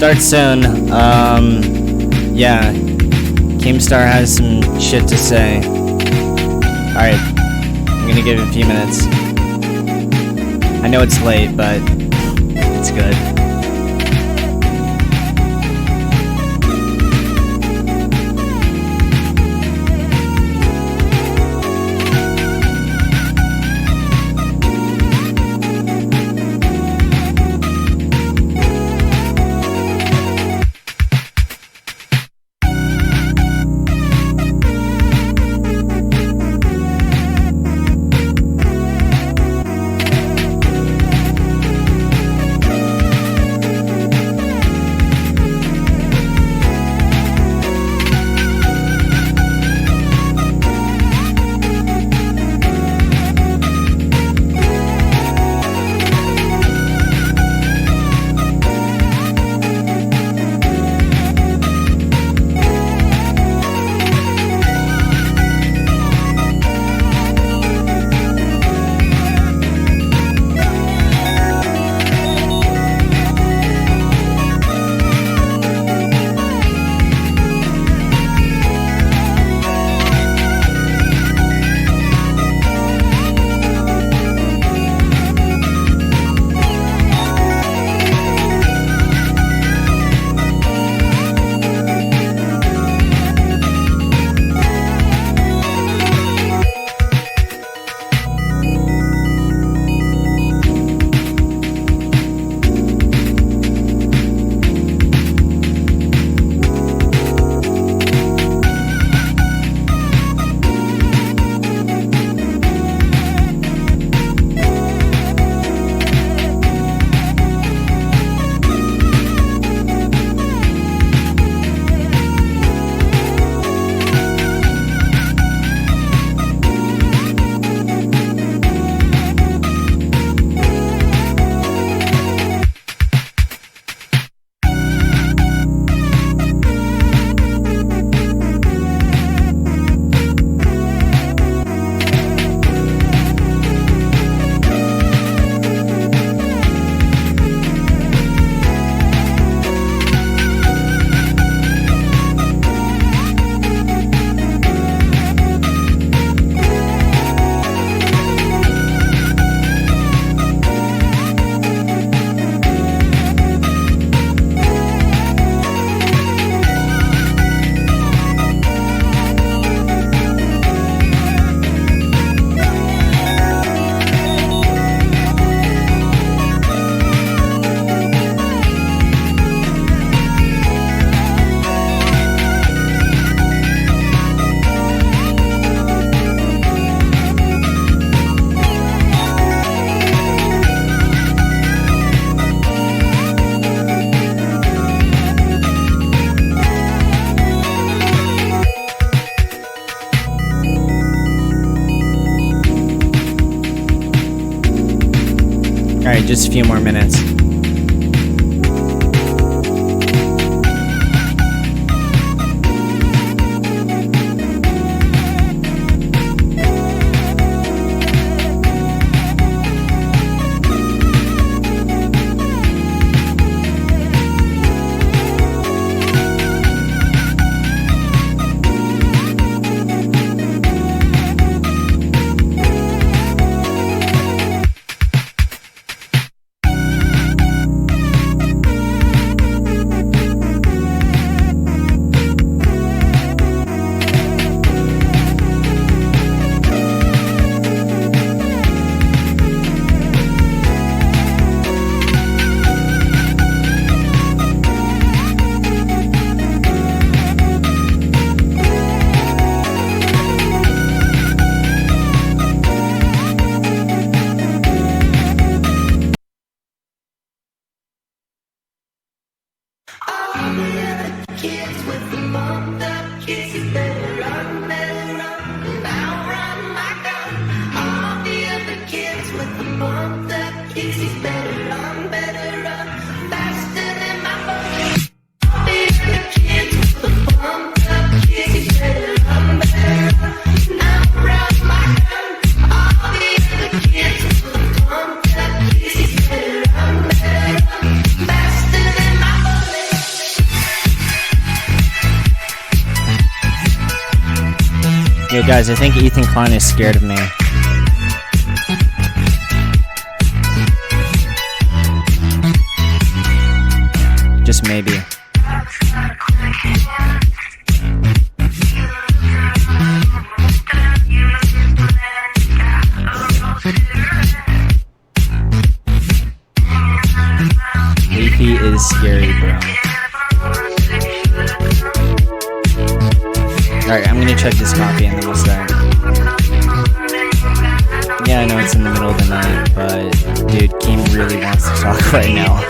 start soon. Yeah. Keemstar has some shit to say. Alright. I'm gonna give it a few minutes. I know it's late, but it's good. Alright, just a few more minutes. Yo, guys, I think Ethan Klein is scared of me. Just maybe. Leafy is scary, bro. Alright, I'm gonna check this copy and then we'll start. Yeah, I know it's in the middle of the night, but dude, Keem really wants to talk right now.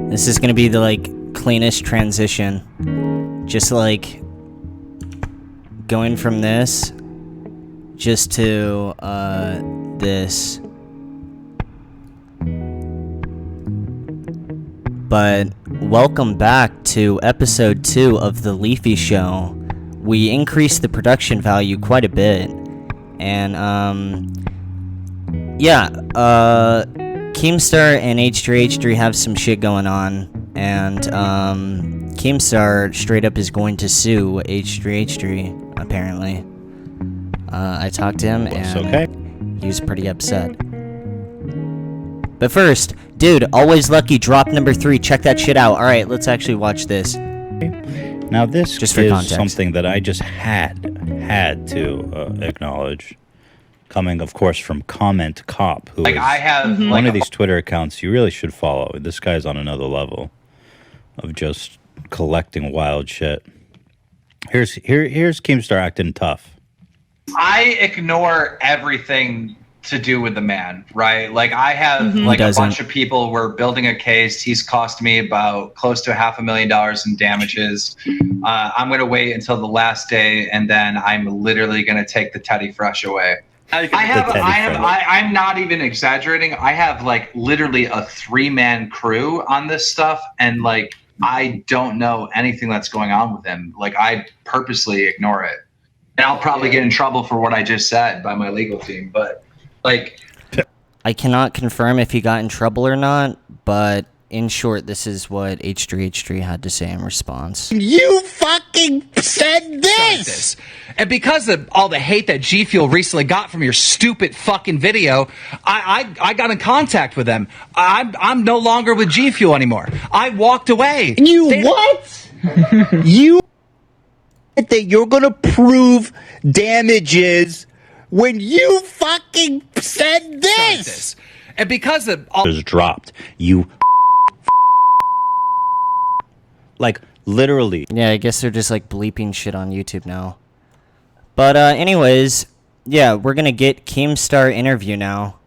This is gonna be the, like, cleanest transition. Just, like, going from this just to, this. But welcome back to episode 2 of The Leafy Show. We increased the production value quite a bit. And, yeah, Keemstar and H3H3 have some shit going on, and Keemstar straight up is going to sue H3H3, apparently. I talked to him, and he was pretty upset. But first, dude, Always Lucky drop number 3, check that shit out. Alright, let's actually watch this. Now this just is something that I just had to acknowledge. Coming, of course, from Comment Cop, who is I have one of these Twitter accounts you really should follow. This guy's on another level of just collecting wild shit. Here's Keemstar acting tough. I ignore everything to do with the man, right? Like, I have like a bunch of people. We're building a case. He's cost me about close to $500,000 in damages. I'm going to wait until the last day, and then I'm literally going to take the Teddy Fresh away. I'm not even exaggerating. I have like literally a 3-man crew on this stuff, and like I don't know anything that's going on with him. Like, I purposely ignore it, and I'll probably get in trouble for what I just said by my legal team. But like, I cannot confirm if he got in trouble or not, but in short, this is what H3H3 had to say in response. You fucking said this! And because of all the hate that G Fuel recently got from your stupid fucking video, I got in contact with them. I'm no longer with G Fuel anymore. I walked away. What? You that you're gonna prove damages when you fucking said this! And because of all is dropped, you like literally. Yeah, I guess they're just like bleeping shit on YouTube now. But anyways, yeah, we're gonna get Keemstar interview now.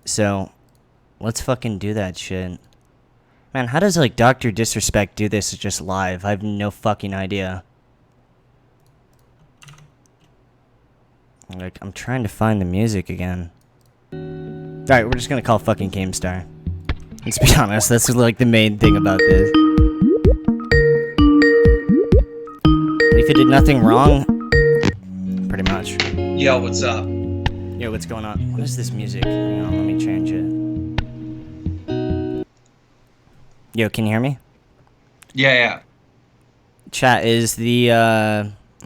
So, let's fucking do that shit. Man, how does like Dr. Disrespect do this just live? I have no fucking idea. Like, I'm trying to find the music again. Alright, we're just gonna call fucking Keemstar. Let's be honest, that's like the main thing about this. Leafy did nothing wrong. Pretty much. yo, what's up? Yo, what's going on? What is this music? Hang on, let me change it. Yo, can you hear me? Yeah. Chat, is the,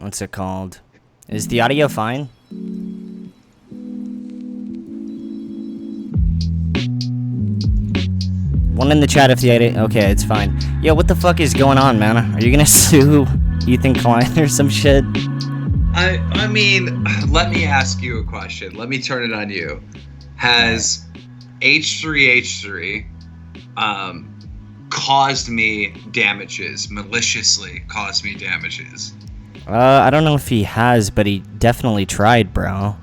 what's it called? Is the audio fine? One in the chat if the audio... Okay, it's fine. Yo, what the fuck is going on, man? Are you gonna sue Ethan Klein or some shit? I mean, let me ask you a question. Let me turn it on you. Has H3H3 caused me damages, maliciously caused me damages. I don't know if he has, but he definitely tried, bro.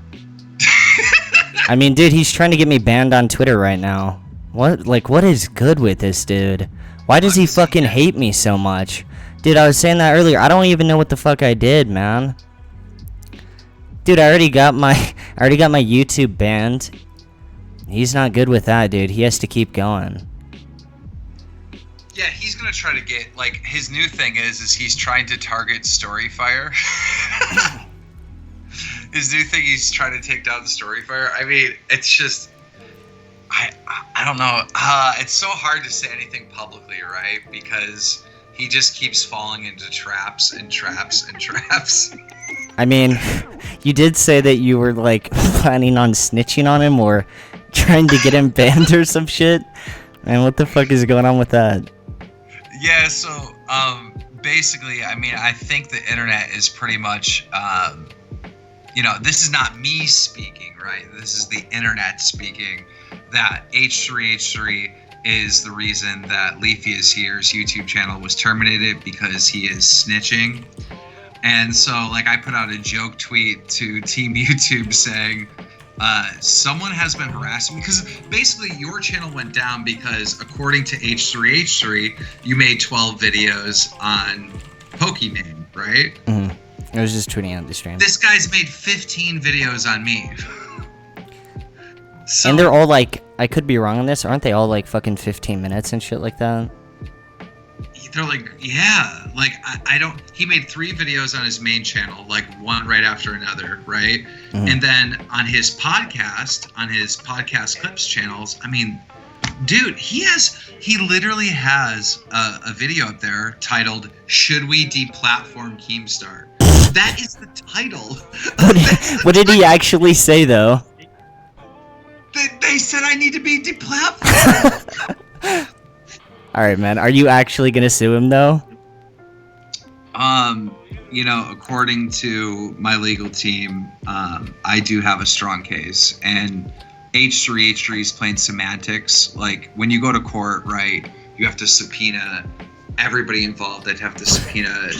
I mean, dude, he's trying to get me banned on Twitter right now. What is good with this dude? Why does he fucking hate me so much? Dude, I was saying that earlier. I don't even know what the fuck I did, man. Dude, I already got my YouTube banned. He's not good with that, dude. He has to keep going. Yeah, he's gonna try to get, like, his new thing is he's trying to target Storyfire. His new thing, he's trying to take down Storyfire. I mean, it's just, I don't know. It's so hard to say anything publicly, right? Because he just keeps falling into traps and traps and traps. I mean, you did say that you were, like, planning on snitching on him or trying to get him banned or some shit. Man, what the fuck is going on with that? Yeah, so, basically, I mean, I think the internet is pretty much, this is not me speaking, right? This is the internet speaking, that H3H3 is the reason that Leafy is Here's YouTube channel was terminated because he is snitching. And so, like, I put out a joke tweet to Team YouTube saying, someone has been harassing me, because basically your channel went down because, according to H3H3, you made 12 videos on Pokemon, right? Mm-hmm. I was just tweeting out the stream. This guy's made 15 videos on me. So, and they're all like, I could be wrong on this, aren't they all like fucking 15 minutes and shit like that? They're like, yeah, like, I don't, he made 3 videos on his main channel, like one right after another, right? Mm-hmm. And then on his podcast clips channels, I mean, dude, he literally has a video up there titled, "Should We Deplatform Keemstar?" That is the title. What did he actually say, though? They said I need to be deplatformed. Alright, man. Are you actually gonna sue him, though? According to my legal team, I do have a strong case. And H3H3 is playing semantics. Like, when you go to court, right, you have to subpoena everybody involved. They'd have to subpoena,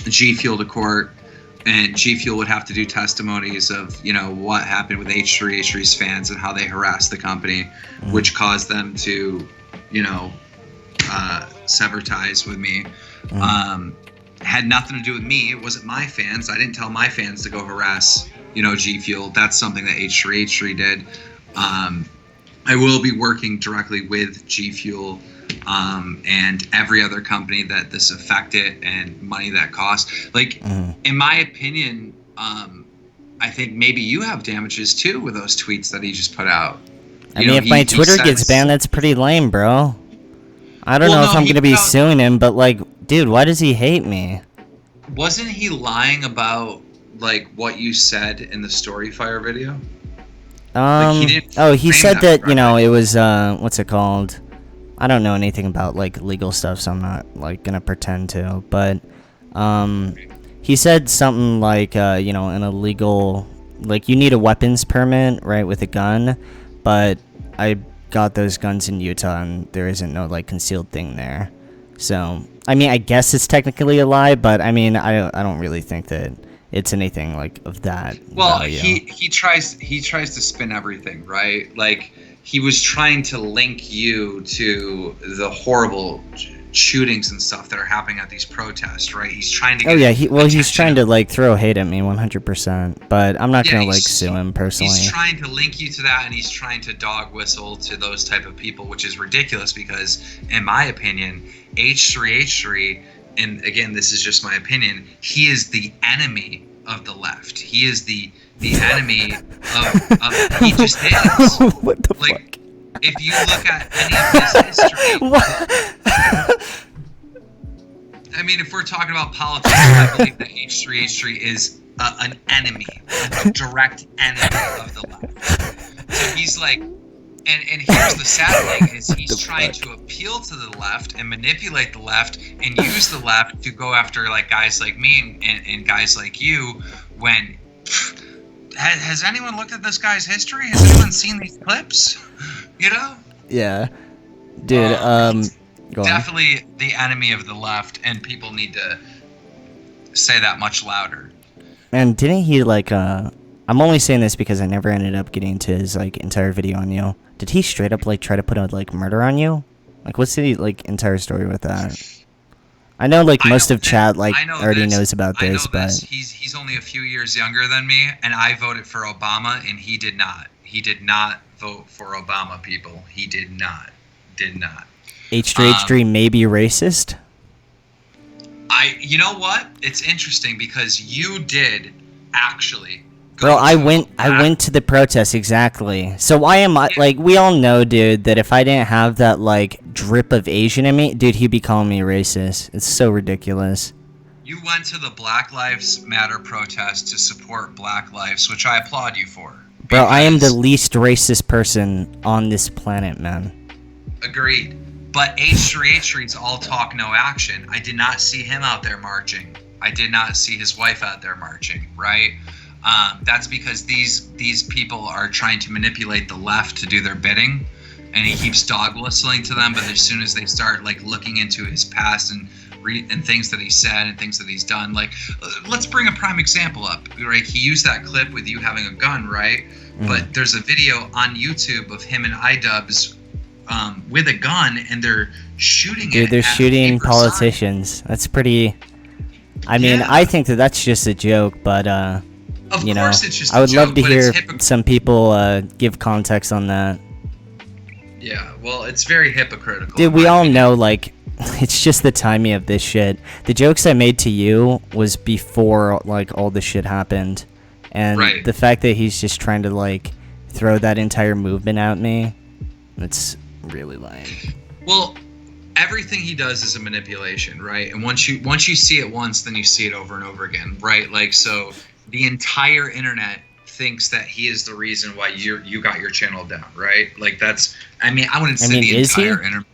G Fuel to court. And G Fuel would have to do testimonies of, what happened with H3H3's fans and how they harassed the company, which caused them to, sever ties with me. Had nothing to do with me. It wasn't my fans. I didn't tell my fans to go harass, G Fuel. That's something that H3H3 did. I will be working directly with G Fuel and every other company that this affected and money that cost. Like, in my opinion, I think maybe you have damages too with those tweets that he just put out. I mean, if my Twitter gets banned, that's pretty lame, bro. I don't know if I'm going to be suing him, but, like, dude, why does he hate me? Wasn't he lying about, like, what you said in the Storyfire video? He said that, it was, what's it called? I don't know anything about, like, legal stuff, so I'm not, like, gonna pretend to, but, he said something like, an illegal, like, you need a weapons permit, right, with a gun, but I got those guns in Utah, and there isn't no, like, concealed thing there. So, I mean, I guess it's technically a lie, but, I mean, I don't really think that it's anything, like, of that value. he tries to spin everything, right? Like, he was trying to link you to the horrible shootings and stuff that are happening at these protests, right? He's trying to get he's trying to, like, throw hate at me 100%, but I'm not gonna, like, sue him personally. He's trying to link you to that, and he's trying to dog whistle to those type of people, which is ridiculous because, in my opinion, H3H3, and again, this is just my opinion, he is the enemy of the left. He is the enemy of he just is. What the fuck? If you look at any of his history, I mean, if we're talking about politics, I believe that H3H3 is an enemy, a direct enemy of the left. So he's like, and here's the sad thing is he's trying to appeal to the left and manipulate the left and use the left to go after, like, guys like me and guys like you when has anyone looked at this guy's history? Has anyone seen these clips? You know? Yeah. Dude, go on. Definitely the enemy of the left, and people need to say that much louder. And didn't he, like, I'm only saying this because I never ended up getting to his, like, entire video on you. Did he straight up, like, try to put a, like, murder on you? Like, what's the, like, entire story with that? I know, like, most of chat, like, already knows about this, but... He's only a few years younger than me, and I voted for Obama, and he did not. He did not vote for Obama, people. He did not. Did not. H3 may be racist? You know what? It's interesting, because you did actually... Bro, I went to the protest, exactly. So why am I, like, we all know, dude, that if I didn't have that, like, drip of Asian in me, dude, he'd be calling me racist. It's so ridiculous. You went to the Black Lives Matter protest to support Black lives, which I applaud you for. Bro, I am the least racist person on this planet, man. Agreed. But H3 is all talk, no action. I did not see him out there marching. I did not see his wife out there marching, right? That's because these people are trying to manipulate the left to do their bidding, and he keeps dog whistling to them. But as soon as they start like looking into his past and things that he said and things that he's done, like let's bring a prime example up. Right, he used that clip with you having a gun, right? But there's a video on YouTube of him and iDubbbz with a gun, and they're shooting. Dude, they're shooting politicians. That's pretty. I mean, I think that's just a joke, but Of you course know, it's just I would a joke, love to but hear it's some people give context on that. Yeah, well, it's very hypocritical. Dude, we all know, like, it's just the timing of this shit. The jokes I made to you was before, like, all this shit happened. And the fact that he's just trying to, like, throw that entire movement at me, it's really lame. Well, everything he does is a manipulation, right? And once you see it once, then you see it over and over again, right? Like, so the entire internet thinks that he is the reason why you got your channel down, right? Like that's, I wouldn't say the entire internet.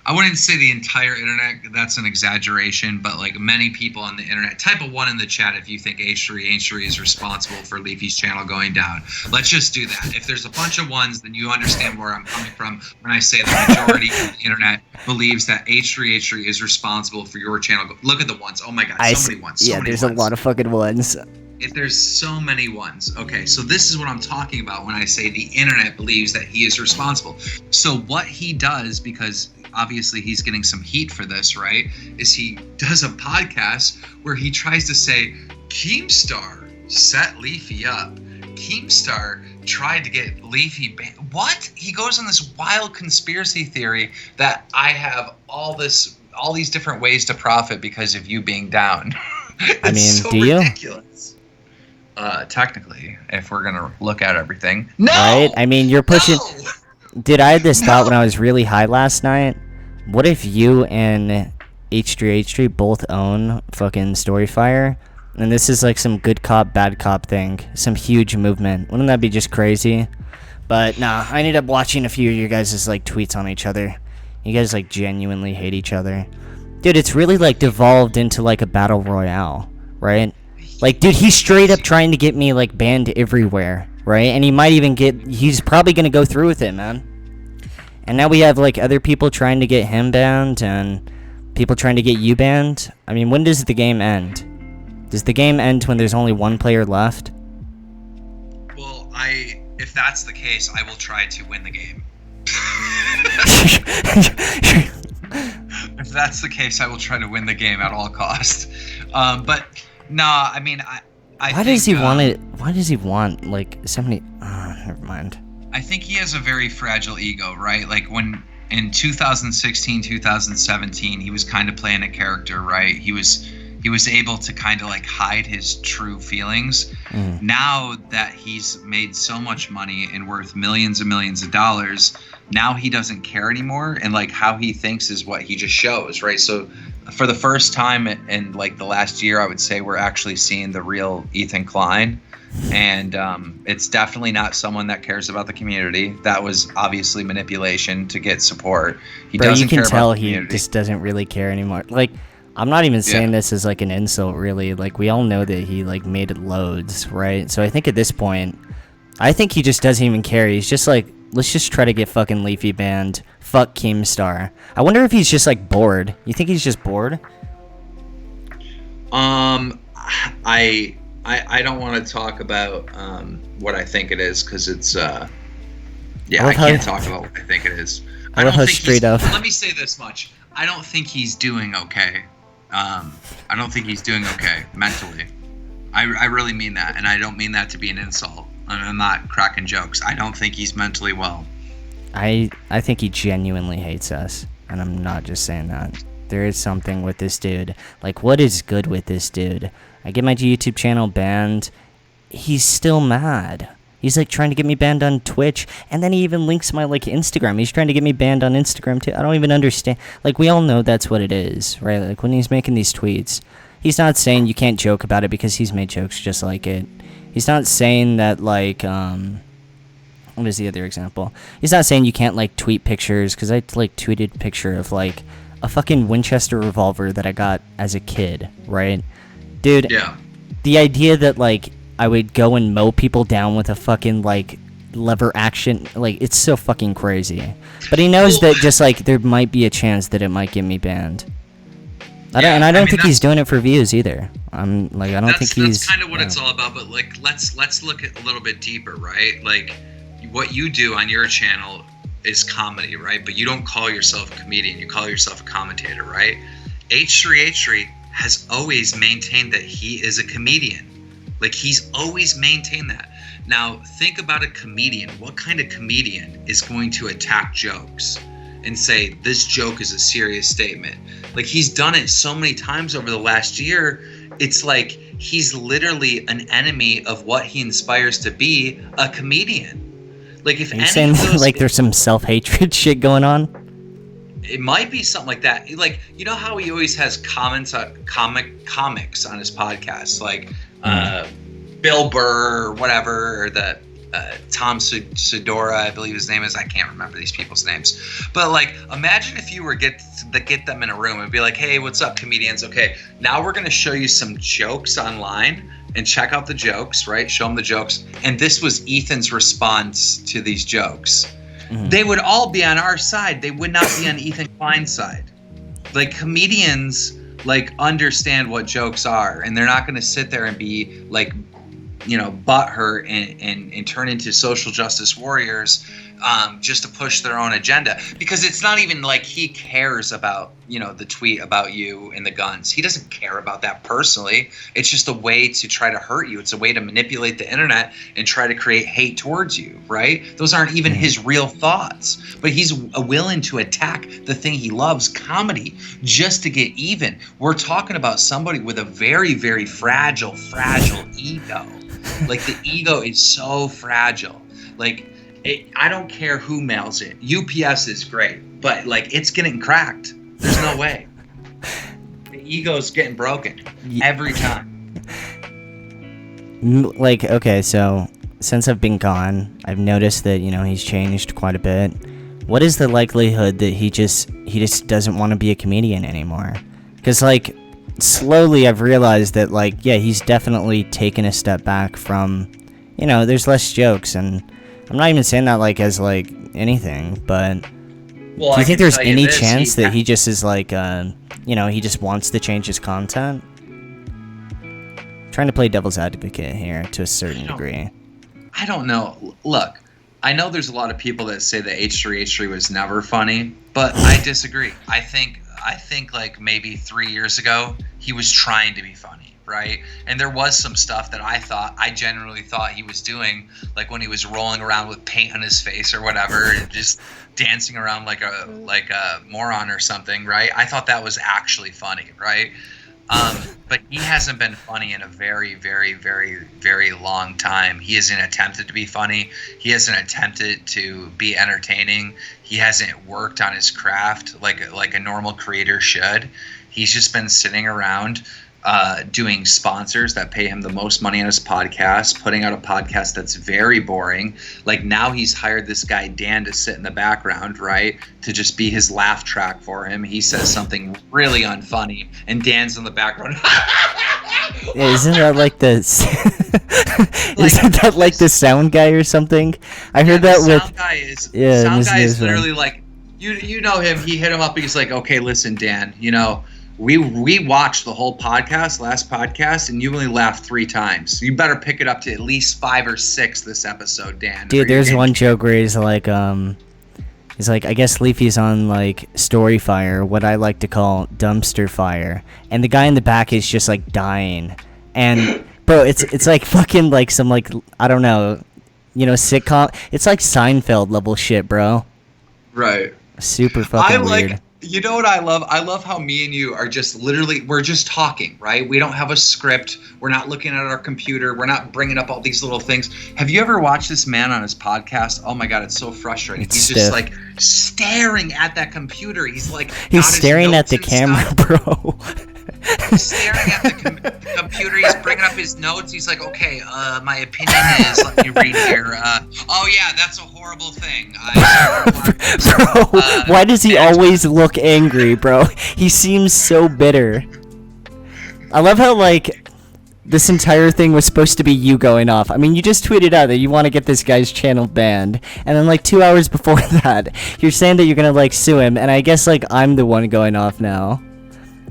I wouldn't say the entire internet. That's an exaggeration, but like many people on the internet, type a 1 in the chat if you think H3 is responsible for Leafy's channel going down. Let's just do that. If there's a bunch of 1s, then you understand where I'm coming from when I say the majority of the internet believes that H3 is responsible for your channel. Look at the 1s. Oh my god, so many 1s. Yeah, there's a lot of fucking 1s. If there's so many 1s. Okay, so this is what I'm talking about when I say the internet believes that he is responsible. So what he does, because obviously he's getting some heat for this, right, is he does a podcast where he tries to say Keemstar set Leafy up. Keemstar tried to get Leafy banned. What? He goes on this wild conspiracy theory that I have all these different ways to profit because of you being down. I mean, so do you? Ridiculous. Technically, if we're gonna look at everything, no. Right? I mean, you're pushing. No! Dude, I had this thought when I was really high last night. What if you and H3 both own fucking Storyfire? And this is like some good cop, bad cop thing. Some huge movement. Wouldn't that be just crazy? But nah, I ended up watching a few of your guys' like tweets on each other. You guys like genuinely hate each other. Dude, it's really like devolved into like a battle royale, right? Like, dude, he's straight up trying to get me like banned everywhere, right? And he might even he's probably gonna go through with it, man. And now we have like other people trying to get him banned and people trying to get you banned. I mean, when does the game end? Does the game end when there's only one player left? Well, if that's the case, I will try to win the game. If that's the case, I will try to win the game at all costs. But nah, I mean, I why does he want it? Why does he want like so many? Never mind. I think he has a very fragile ego, right? Like when in 2016, 2017, he was kind of playing a character, right? He was able to kind of like hide his true feelings. Now that he's made so much money and worth millions and millions of dollars, now he doesn't care anymore, and like how he thinks is what he just shows, right? So for the first time in like the last year, I would say we're actually seeing the real Ethan Klein. And it's definitely not someone that cares about the community. That was obviously manipulation to get support. He doesn't care about the community. You can tell he just doesn't really care anymore. Like, I'm not even saying this as like an insult, really. Like, we all know that he like made it loads, right? So I think at this point, I think he just doesn't even care. He's just like, let's just try to get fucking Leafy banned. Fuck Keemstar. I wonder if he's just like bored. You think he's just bored? I don't want to talk about what I think it is, because it's I can't talk about what I think it is. I don't think straight up. Let me say this much: I don't think he's doing okay. I don't think he's doing okay mentally. I really mean that, and I don't mean that to be an insult. I'm not cracking jokes. I don't think he's mentally well. I think he genuinely hates us, and I'm not just saying that. There is something with this dude. Like, what is good with this dude? I get my YouTube channel banned. He's still mad. He's like trying to get me banned on Twitch, and then he even links my like Instagram. He's trying to get me banned on Instagram too. I don't even understand. Like, we all know that's what it is, right? Like, when he's making these tweets, he's not saying you can't joke about it, because he's made jokes just like it. He's not saying that like what is the other example? He's not saying you can't like tweet pictures, because I like tweeted a picture of like a fucking Winchester revolver that I got as a kid, right? Dude, yeah. The idea that like I would go and mow people down with a fucking like lever action, like, it's so fucking crazy. But he knows that just like there might be a chance that it might get me banned. I don't think he's doing it for views either. I don't think he's. That's kind of what it's all about. But like, let's look at a little bit deeper, right? Like, what you do on your channel is comedy, right? But you don't call yourself a comedian. You call yourself a commentator, right? H3H3 has always maintained that he is a comedian. Like, he's always maintained that. Now, think about a comedian. What kind of comedian is going to attack jokes and say, this joke is a serious statement? Like, he's done it so many times over the last year. It's like he's literally an enemy of what he inspires to be, a comedian. Like, if you're saying like there's some self-hatred shit going on? It might be something like that. Like, you know how he always has comics on his podcast, like Bill Burr or whatever, or the Tom Segura, I believe his name is. I can't remember these people's names. But like, imagine if you were get them in a room and be like, hey, what's up, comedians? Okay, now we're going to show you some jokes online and check out the jokes, right? Show them the jokes. And this was Ethan's response to these jokes. Mm-hmm. They would all be on our side. They would not be on Ethan Klein's side. Like, comedians like understand what jokes are, and they're not going to sit there and be like, you know, butthurt and turn into social justice warriors just to push their own agenda. Because it's not even like he cares about, you know, the tweet about you and the guns. He doesn't care about that personally. It's just a way to try to hurt you. It's a way to manipulate the internet and try to create hate towards you, right? Those aren't even his real thoughts. But he's willing to attack the thing he loves, comedy, just to get even. We're talking about somebody with a very, very fragile ego. Like, the ego is so fragile. Like, I don't care who mails it. UPS is great, but like, it's getting cracked. There's no way. The ego's getting broken every time. Like, okay, so since I've been gone, I've noticed that, you know, he's changed quite a bit. What is the likelihood that he just doesn't want to be a comedian anymore? Because like, slowly I've realized that like, yeah, he's definitely taken a step back from, you know, there's less jokes, and I'm not even saying that like as like anything, but do you think there's any chance that he just is like, you know, he just wants to change his content? Trying to play devil's advocate here to a certain degree. I don't know. Look, I know there's a lot of people that say that H3H3 was never funny, but I disagree. I think like maybe 3 years ago, he was trying to be funny, right? And there was some stuff that I genuinely thought he was doing, like when he was rolling around with paint on his face or whatever, and just dancing around like a moron or something, right? I thought that was actually funny, right? But he hasn't been funny in a very, very, very, very long time. He hasn't attempted to be funny. He hasn't attempted to be entertaining. He hasn't worked on his craft like a normal creator should. He's just been sitting around doing sponsors that pay him the most money on his podcast, putting out a podcast that's very boring. Like now he's hired this guy Dan to sit in the background, right, to just be his laugh track for him. He says something really unfunny, and Dan's in the background. Yeah, isn't that like the isn't that like the sound guy or something? I heard that with sound guy is literally like you know him. He hit him up. He's like, okay, listen, Dan, you know. We watched the whole last podcast, and you only laughed 3 times. You better pick it up to at least 5 or 6 this episode, Dan. Dude, there's one joke where he's like, I guess Leafy's on like Story Fire, what I like to call dumpster fire, and the guy in the back is just like dying, and bro, it's like fucking like some like I don't know, sitcom. It's like Seinfeld level shit, bro. Right. Super fucking weird. You know what I love? I love how me and you are just literally, we're just talking, right? We don't have a script. We're not looking at our computer. We're not bringing up all these little things. Have you ever watched this man on his podcast? Oh my God, it's so frustrating. He's just like staring at that computer. He's like, he's staring at the camera, bro. He's staring at the computer. He's bringing up his notes. He's like, okay, my opinion is, let me read here. Oh yeah, that's a horrible thing. Bro, why does he always look angry, bro? He seems so bitter. I love how, like, this entire thing was supposed to be you going off. I mean, you just tweeted out that you want to get this guy's channel banned, and then, like, 2 hours before that, you're saying that you're gonna, like, sue him, and I guess, like, I'm the one going off now.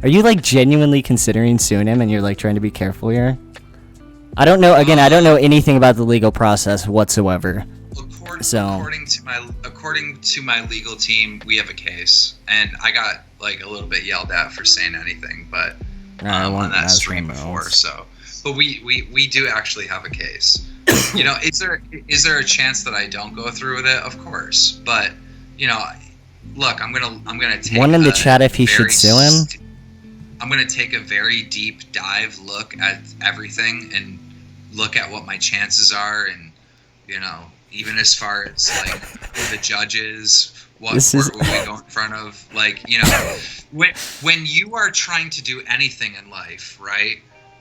Are you, like, genuinely considering suing him, and you're, like, trying to be careful here? I don't know. Again, I don't know anything about the legal process whatsoever. According to my legal team, we have a case, and I got like a little bit yelled at for saying anything, but on that stream before. So, but we do actually have a case. Is there a chance that I don't go through with it? Of course, but look, I'm gonna take one in the chat if he should sue him. I'm gonna take a very deep dive look at everything and look at what my chances are, and even as far as like who the judges, what court will we go in front of, like when you are trying to do anything in life, right?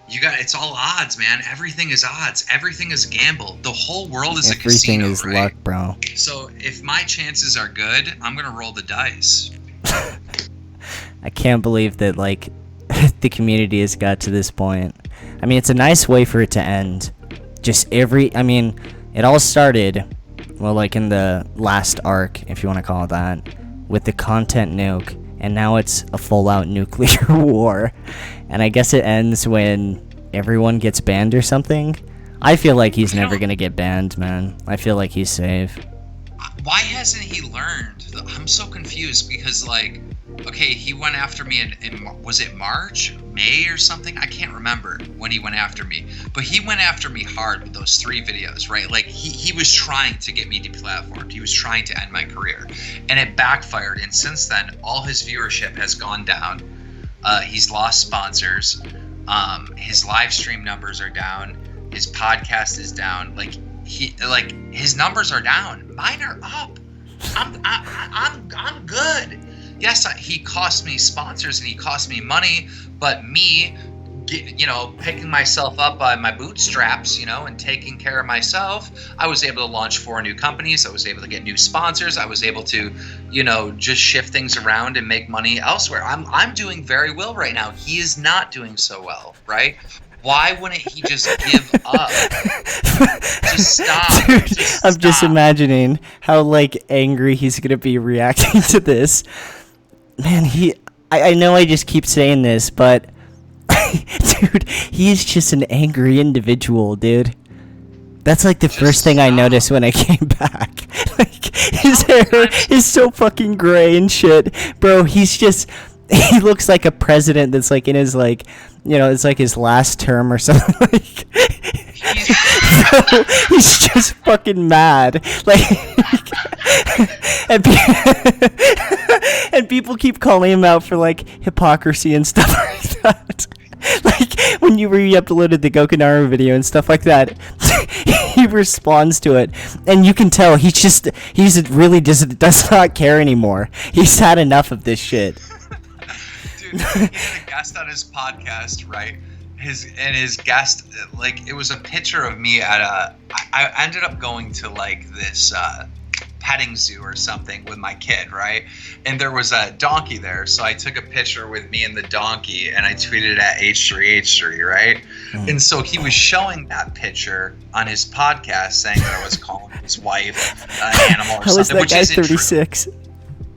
It's all odds, man. Everything is odds. Everything is a gamble. The whole world is a casino, everything is right? luck, bro. So if my chances are good, I'm gonna roll the dice. I can't believe that like the community has got to this point. I mean, it's a nice way for it to end. It all started, well, like in the last arc, if you want to call it that, with the content nuke, and now it's a full-out nuclear war. And I guess it ends when everyone gets banned or something. I feel like he's never gonna get banned, man. I feel like he's safe. Why hasn't he learned? I'm so confused because, like, okay, he went after me in was it March, May or something? I can't remember when he went after me, but he went after me hard with those 3 videos, right? Like he was trying to get me deplatformed. He was trying to end my career, and it backfired. And since then, all his viewership has gone down. He's lost sponsors. His live stream numbers are down. His podcast is down. His numbers are down. Mine are up. I'm good. Yes, he cost me sponsors and he cost me money, but me, picking myself up by my bootstraps, and taking care of myself, I was able to launch 4 new companies. I was able to get new sponsors. I was able to, just shift things around and make money elsewhere. I'm doing very well right now. He is not doing so well, right? Why wouldn't he just give up? Just stop. Dude, I'm just imagining how, like, angry he's going to be reacting to this. Man, I know I just keep saying this, but, dude, he's just an angry individual, dude. That's, like, the first thing I noticed when I came back. Like, his hair is so fucking gray and shit. Bro, he looks like a president that's, like, in his, like, it's like his last term or something. Like, he's just fucking mad. Like, and people keep calling him out for, like, hypocrisy and stuff like that. Like, when you re-uploaded the Gokinaru video and stuff like that, he responds to it, and you can tell he really does not care anymore. He's had enough of this shit. Dude, he had a guest on his podcast, right? His guest, like, it was a picture of me at I ended up going to like this petting zoo or something with my kid, right? And there was a donkey there, so I took a picture with me and the donkey and I tweeted it at H3H3, right? And so he was showing that picture on his podcast, saying that I was calling his wife an animal or something, which isn't 36? true.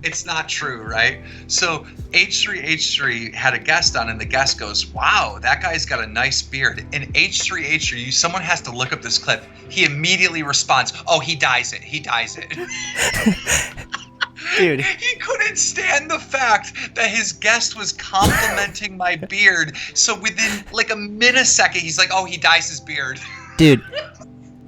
It's not true, right? So H3H3 had a guest on, and the guest goes, "Wow, that guy's got a nice beard." And H3H3, someone has to look up this clip. He immediately responds, "Oh, he dyes it. He dyes it." Dude. He couldn't stand the fact that his guest was complimenting my beard. So within like a millisecond, he's like, "Oh, he dyes his beard." Dude,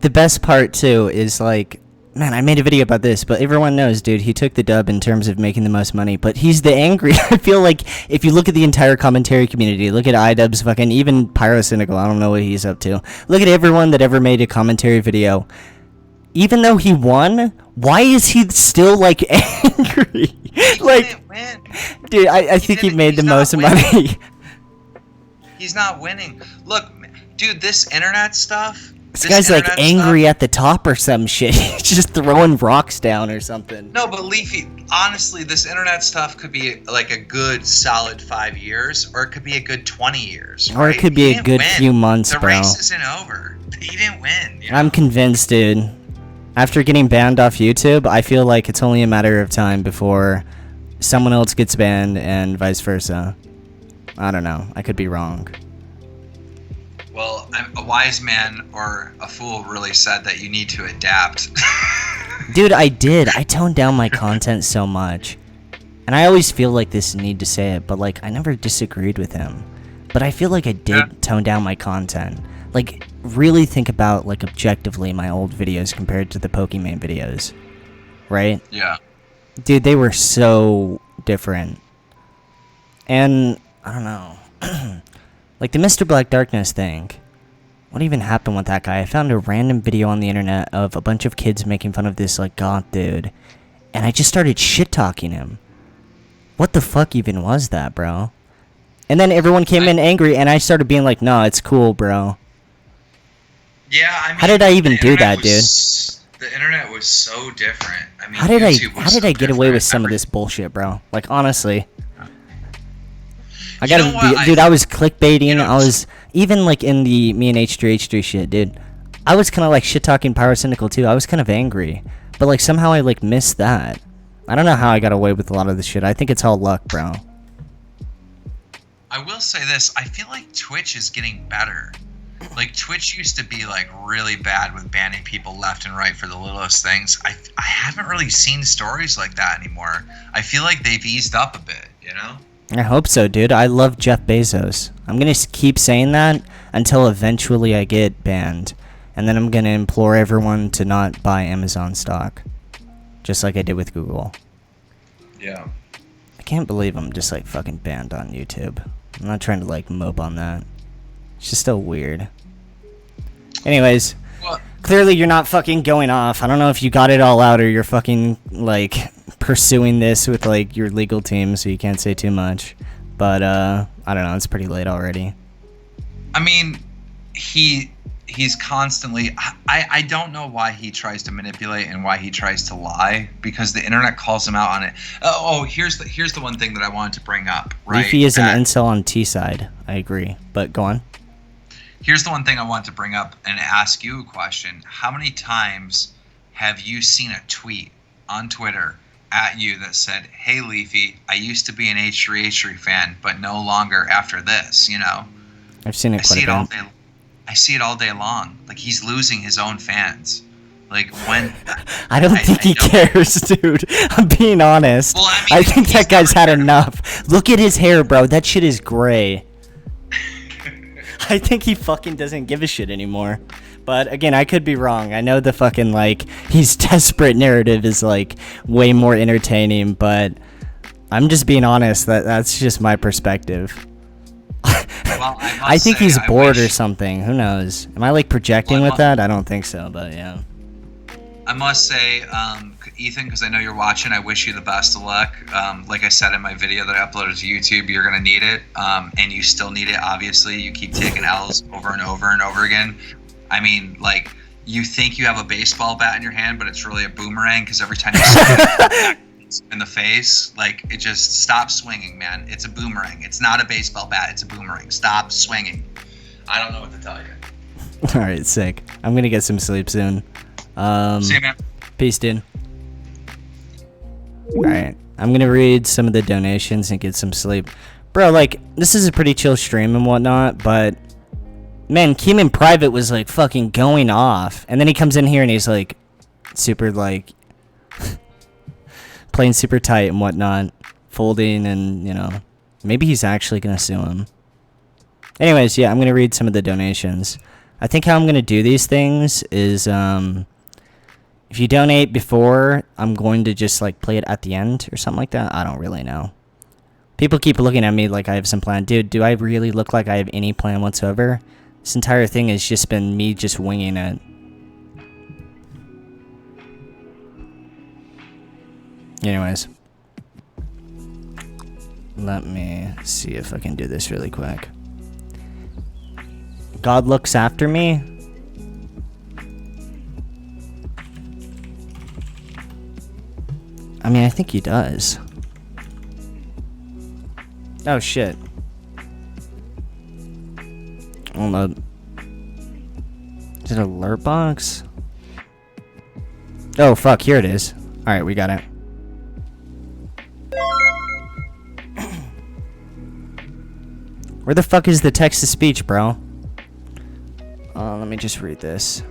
the best part too is like, man, I made a video about this, but everyone knows, dude, he took the dub in terms of making the most money, but he's the angry. I feel like if you look at the entire commentary community, look at iDubbbz, fucking, even Pyrocynical, I don't know what he's up to. Look at everyone that ever made a commentary video. Even though he won, why is he still, like, angry? He Like, didn't win. dude, I think he made the most money. He's not winning. Look, dude, this internet stuff. This guy's like angry at the top or some shit. He's just throwing rocks down or something. No, but Leafy, honestly, this internet stuff could be like a good solid 5 years, or it could be a good 20 years. Or it could be a good few months, the bro. The race isn't over. He didn't win. You know? I'm convinced, dude. After getting banned off YouTube, I feel like it's only a matter of time before someone else gets banned and vice versa. I don't know. I could be wrong. Well, a wise man or a fool really said that you need to adapt. Dude, I did. I toned down my content so much. And I always feel like this need to say it, but like I never disagreed with him. But I feel like I did tone down my content. Like, really think about, like, objectively my old videos compared to the Pokemon videos. Right? Yeah. Dude, they were so different. And, I don't know. Like, the Mr. Black Darkness thing. What even happened with that guy? I found a random video on the internet of a bunch of kids making fun of this, like, goth dude. And I just started shit-talking him. What the fuck even was that, bro? And then everyone came in angry, and I started being like, no, it's cool, bro. Yeah, I mean, how did I even do that, dude? The internet was so different. I mean, how did I get away with some of this bullshit, bro? Like, honestly. I gotta be, dude, I was clickbaiting, I was, even like in the me and H3H3 shit, dude, I was kind of like shit-talking Pyrocynical too. I was kind of angry, but like somehow I like missed that. I don't know how I got away with a lot of this shit. I think it's all luck, bro. I will say this, I feel like Twitch is getting better. Like, Twitch used to be like really bad with banning people left and right for the littlest things. I haven't really seen stories like that anymore. I feel like they've eased up a bit, you know? I hope so, dude. I love Jeff Bezos. I'm gonna keep saying that until eventually I get banned. And then I'm gonna implore everyone to not buy Amazon stock. Just like I did with Google. Yeah. I can't believe I'm just like fucking banned on YouTube. I'm not trying to like mope on that. It's just so weird. Anyways, clearly you're not fucking going off. I don't know if you got it all out or you're fucking like pursuing this with like your legal team, so you can't say too much. But I don't know, it's pretty late already. I mean, he's constantly, I don't know why he tries to manipulate and why he tries to lie, because the internet calls him out on it. Here's the one thing that I wanted to bring up, right? Leafy is an incel on T side. I agree, but go on. Here's the one thing I wanted to bring up and ask you a question. How many times have you seen a tweet on Twitter at you that said, "Hey Leafy, I used to be an H3H3 fan, but no longer after this," you know? I've seen it quite a bit. I see it all day long. Like, he's losing his own fans. Like, when... I don't think he cares, dude. I'm being honest. Well, I mean, I think that guy's had enough. Look at his hair, bro. That shit is gray. I think he fucking doesn't give a shit anymore. But again, I could be wrong. I know the fucking, like, he's desperate narrative is, like, way more entertaining, but I'm just being honest. That's just my perspective. Well, I think he's bored or something. Who knows? Am I, like, projecting with that? I don't think so, but yeah. I must say, Ethan, because I know you're watching. I wish you the best of luck. Like I said in my video that I uploaded to YouTube, you're gonna need it, and you still need it. Obviously, you keep taking L's over and over and over again. I mean, like, you think you have a baseball bat in your hand, but it's really a boomerang, because every time you swing it in the face, like, it just stops swinging, man. It's a boomerang. It's not a baseball bat. It's a boomerang. Stop swinging. I don't know what to tell you. All right, sick. I'm gonna get some sleep soon. See you, man. Peace, dude. All right, I'm gonna read some of the donations and get some sleep, bro. Like, this is a pretty chill stream and whatnot, but man, Keem in private was like fucking going off, and then he comes in here and he's like super like playing super tight and whatnot, folding, and you know, maybe he's actually gonna sue him. Anyways, yeah, I'm gonna read some of the donations. I think how I'm gonna do these things is if you donate before, I'm going to just like play it at the end or something like that. I don't really know. People keep looking at me like I have some plan. Dude, do I really look like I have any plan whatsoever? This entire thing has just been me just winging it. Anyways. Let me see if I can do this really quick. God looks after me? I mean, I think he does. Oh, shit. Hold up. Is it alert box? Oh, fuck, here it is. Alright, we got it. Where the fuck is the text to speech, bro? Let me just read this.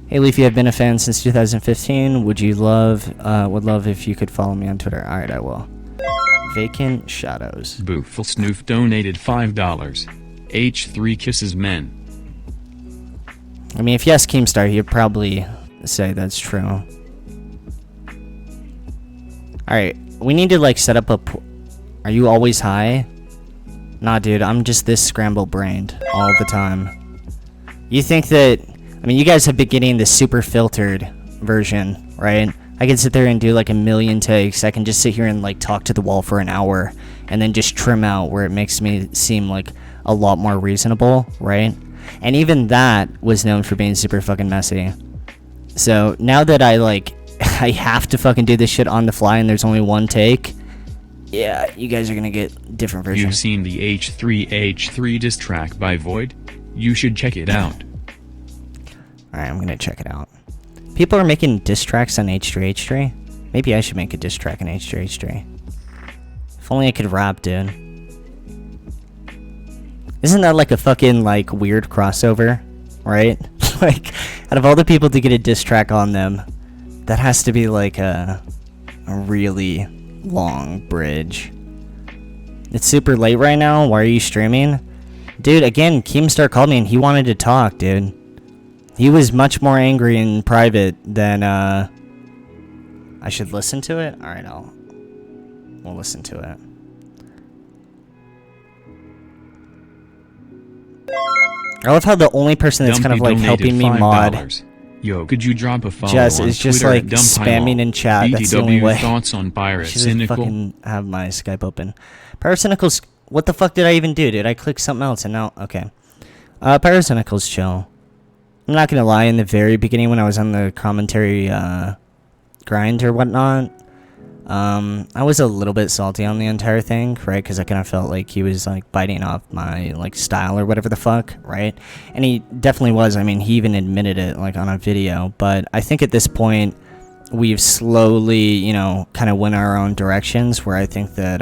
Hey Leafy, I've been a fan since 2015. Would love if you could follow me on Twitter. Alright, I will. Vacant Shadows. Booful Snoof donated $5. H3 kisses men. I mean, if you ask Keemstar, he'd probably say that's true. Alright, we need to like set up a... Are you always high? Nah, dude, I'm just this scramble-brained all the time. You think that... I mean, you guys have been getting the super filtered version, right? I can sit there and do like a million takes. I can just sit here and like talk to the wall for an hour and then just trim out where it makes me seem like a lot more reasonable, right? And even that was known for being super fucking messy. So now that I like, I have to fucking do this shit on the fly and there's only one take, yeah, you guys are gonna get different versions. You've seen the H3 diss track by Void? You should check it out. Alright, I'm gonna check it out. People are making diss tracks on H3. Maybe I should make a diss track on H3. If only I could rap, dude. Isn't that like a fucking like weird crossover, right? Like, out of all the people to get a diss track on them, that has to be like a really long bridge. It's super late right now. Why are you streaming? Dude, again, Keemstar called me and he wanted to talk, dude. He was much more angry in private than, I should listen to it? Alright, we'll listen to it. I love how the only person that's kind of like helping me mod Yo, could you drop a follow Jess on is just Twitter like spamming in chat. That's the only way. Thoughts on I should fucking have my Skype open. Pyrocynical's... What the fuck did I even do? Did I click something else and now... Okay. Pyrocynical's chill. I'm not gonna lie, in the very beginning when I was on the commentary grind or whatnot, I was a little bit salty on the entire thing, right? Because I kind of felt like he was like biting off my like style or whatever the fuck, right? And he definitely was. I mean, he even admitted it like on a video. But I think at this point, we've slowly, you know, kind of went our own directions. Where I think that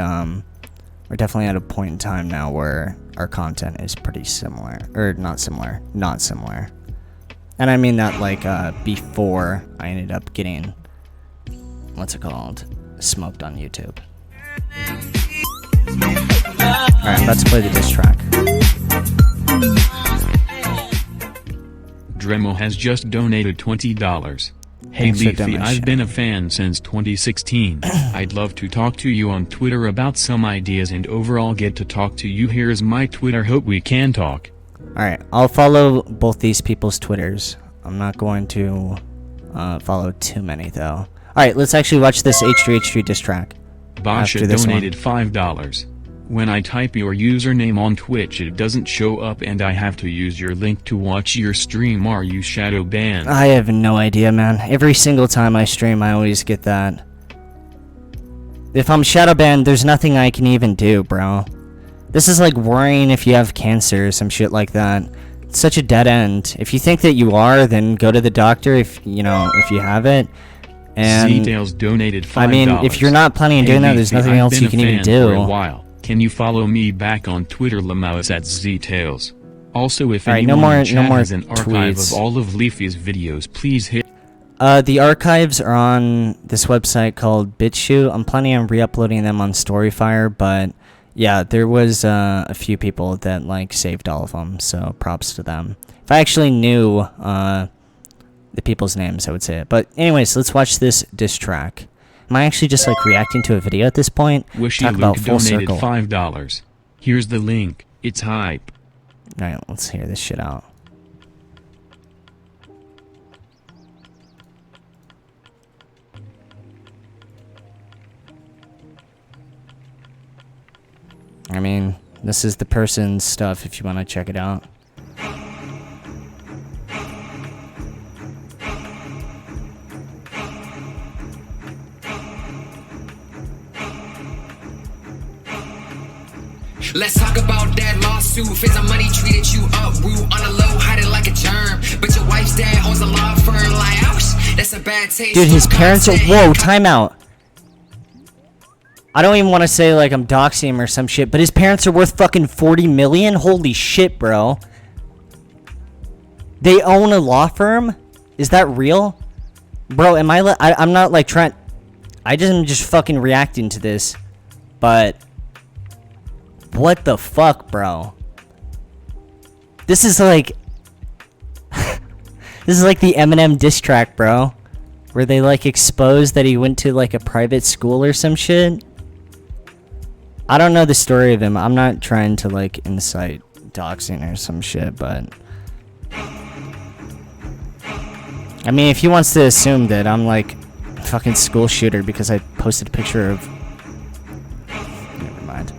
we're definitely at a point in time now where our content is pretty similar, or not similar, not similar. And I mean that like before I ended up getting, what's it called, smoked on YouTube. Alright, let's play the diss track. Dremel has just donated $20. Hey Leafy, I've been a fan since 2016. I'd love to talk to you on Twitter about some ideas and overall get to talk to you. Here's my Twitter, hope we can talk. Alright, I'll follow both these people's Twitters. I'm not going to follow too many, though. Alright, let's actually watch this H3H3 diss track. Basha donated $5. When I type your username on Twitch it doesn't show up and I have to use your link to watch your stream. Are you shadow banned? I have no idea, man. Every single time I stream I always get that. If I'm shadow banned, there's nothing I can even do, bro. This is like worrying if you have cancer or some shit like that. It's such a dead end. If you think that you are, then go to the doctor if you have it. And Z-Tails donated $5. I mean, if you're not planning on doing that, there's nothing else you can even do. For a while. Can you follow me back on Twitter? Lamau is at Z-Tails. Also, if anyone in chat has an archive of all of Leafy's videos, please hit. The archives are on this website called BitChute. I'm planning on re-uploading them on Storyfire, but yeah, there was a few people that like saved all of them, so props to them. If I actually knew the people's names, I would say it. But anyways, let's watch this diss track. Am I actually just like reacting to a video at this point? Wishy Talk about Luke full donated circle. $5. Here's the link. It's hype. Alright, let's hear this shit out. I mean, this is the person's stuff if you want to check it out. Let's talk about that lawsuit. Feds on money treated you up, woo, on the low, hide it like a germ. But your wife's dad owns a law firm, like, ouch, that's a bad taste. Dude, his parents are. Whoa, timeout. I don't even want to say like I'm doxing him or some shit, but his parents are worth fucking 40 million? Holy shit, bro. They own a law firm? Is that real? Bro, am I'm not like trying. I'm just fucking reacting to this. But. What the fuck, bro? This is like. This is like the Eminem diss track, bro. Where they like expose that he went to like a private school or some shit. I don't know the story of him. I'm not trying to like incite doxing or some shit, but I mean, if he wants to assume that I'm like a fucking school shooter because I posted a picture of, never mind.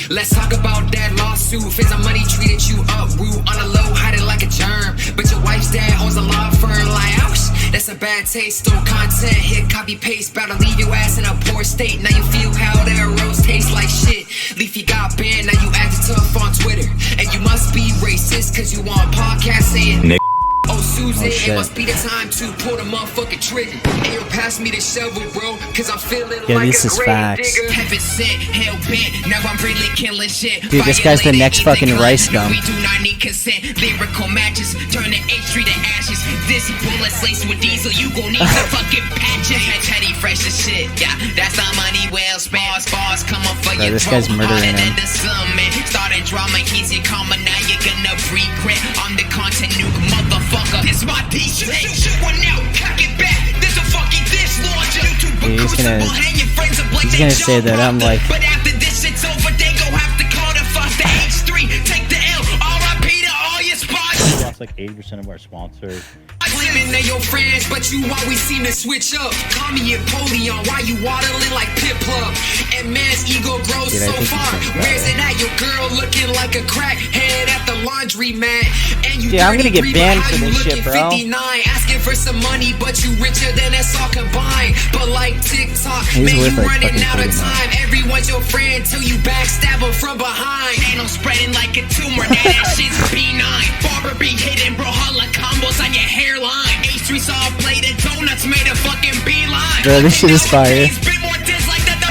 Let's talk about that lawsuit. Feds on money treated you up, woo, on the low, hide it like a germ. But your wife's dad owns a law firm, like, ouch, that's a bad taste. Stole content, hit copy paste, about to leave your ass in a poor state. Now you feel how that rose tastes like shit. Leafy got banned, now you acting tough on Twitter. And you must be racist, cause you on podcast saying Nick. Oh, Susan, shit. it must be the time to pull the motherfucking trigger. And you pass me the shovel, bro, cause I'm feeling Yeah, like this a is grave facts. digger. Heaven sent, hell bent, now I'm really killing shit. Dude, this guy's the next fucking rice gum. We do not need consent. Lyrical matches, turn the H3 to ashes. This bullets laced with diesel, you gon' need to fucking patch it. Teddy fresh as shit, yeah, that's the money well spent. Bars come up for Bro, your this guy's murdering him. Started drama, easy karma, now you're gonna regret. I'm the content nuke, motherfucker. This my piece. Shoot one out, cock it back. This a fucking dish launcher. He's gonna say that I'm like. But after this shit's over, they gon' have to call the fuck the H3. Take the L, R.I.P. to all your spots. We lost like 80% of our sponsors. Claiming they're your friends, but you always seem to switch up. Call me Napoleon, why you waddling like Pip Plug? And man's ego grows Dude, so far. Where's it at? Your girl looking like a crackhead at the laundry mat. And you Dude, I'm gonna get banned for this shit, bro. 59, asking for some money, but you richer than us all combined. But like TikTok, He's man, you worth, like, running out of fucking time. Everyone's your friend till you backstab her from behind. And I'm spreading like a tumor, now that shit's B9. Barber be hitting, bro, holla combos on your hairline. H3 saw a plate of donuts, made a fucking beeline. Bro, this shit is fire. Spit more diss like that, the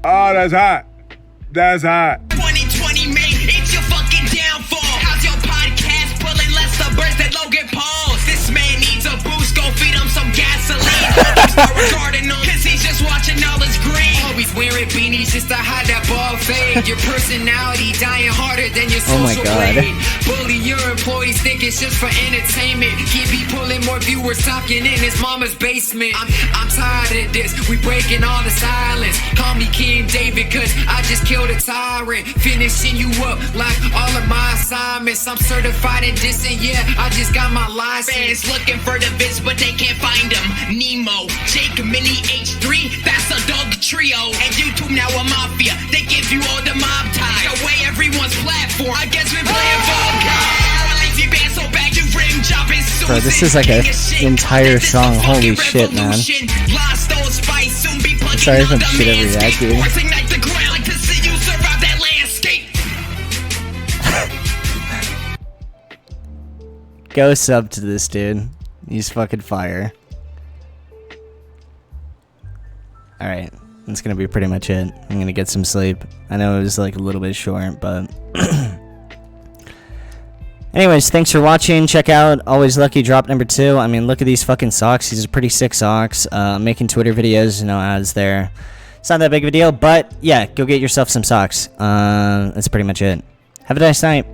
Oh, that's hot. That's hot. 2020, man, it's your fucking downfall. How's your podcast pulling less the birds that Logan Pauls? This man needs a boost, go feed him some gasoline. Start regarding him, cause he's just watching all his green. Always wearing beanies just to hide that bald fade. Your personality dying harder than your Oh my social God. blade. Bully your employees, think it's just for entertainment. Keep be pulling more viewers talking in his mama's basement. I'm tired of this, we breaking all the silence. Call me King David, cause I just killed a tyrant. Finishing you up like all of my assignments. I'm certified in this and yeah, I just got my license. Fans looking for the Vince, but they can't find him. Nemo, Jake, Mini, H3, that's a dog trio. And YouTube now a mafia, they give you all the mob ties. Away everyone's platform, I guess we playing so bad you ring jumping. Bro, this is like a entire song. Holy shit, man. Sorry if I'm shit every react, dude. Go sub to this dude. He's fucking fire. Alright, that's gonna be pretty much it. I'm gonna get some sleep. I know it was like a little bit short, but... Anyways, thanks for watching. Check out Always Lucky drop number 2. I mean, look at these fucking socks. These are pretty sick socks. Making Twitter videos, no ads there. It's not that big of a deal, but yeah, go get yourself some socks. That's pretty much it. Have a nice night.